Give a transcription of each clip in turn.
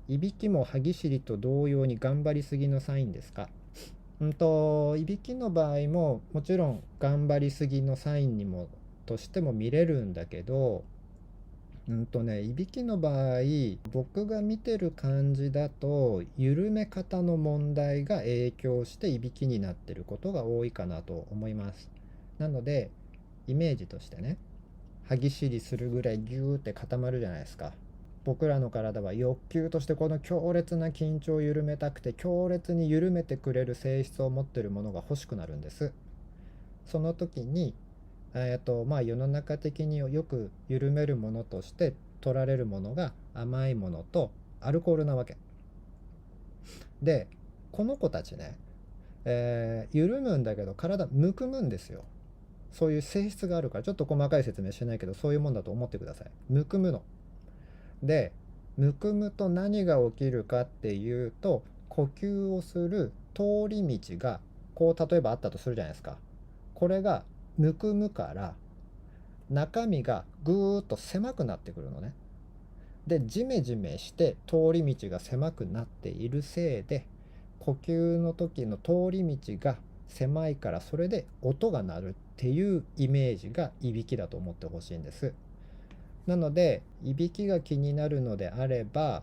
いびきも歯ぎしりと同様に頑張りすぎのサインですか？いびきの場合ももちろん頑張りすぎのサインにもとしても見れるんだけど、いびきの場合、僕が見てる感じだと、緩め方の問題が影響していびきになってることが多いかなと思います。なので、イメージとしてね、歯ぎしりするぐらいギューって固まるじゃないですか。僕らの体は欲求としてこの強烈な緊張を緩めたくて、強烈に緩めてくれる性質を持っているものが欲しくなるんです。その時に、世の中的によく緩めるものとして取られるものが甘いものとアルコールなわけで、この子たちね、緩むんだけど体むくむんですよ。そういう性質があるから、ちょっと細かい説明しないけど、そういうもんだと思ってください。むくむの。で、むくむと何が起きるかっていうと、呼吸をする通り道が、こう例えばあったとするじゃないですか。これがむくむから、中身がぐーっと狭くなってくるのね。で、ジメジメして通り道が狭くなっているせいで、呼吸の時の通り道が狭いから、それで音が鳴るっていうイメージがいびきだと思ってほしいんです。なので、いびきが気になるのであれば、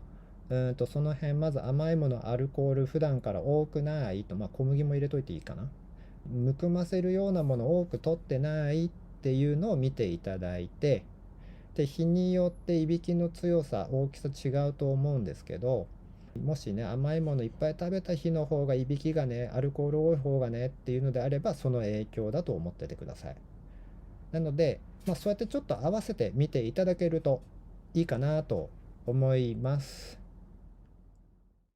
その辺、まず甘いもの、アルコール、普段から多くないと、小麦も入れといていいかな。むくませるようなものを多く取ってないっていうのを見ていただいて、で、日によっていびきの強さ、大きさ違うと思うんですけど、もしね、甘いものいっぱい食べた日の方がいびきがね、アルコール多い方がねっていうのであれば、その影響だと思っててください。なので、そうやってちょっと合わせて見ていただけるといいかなと思います。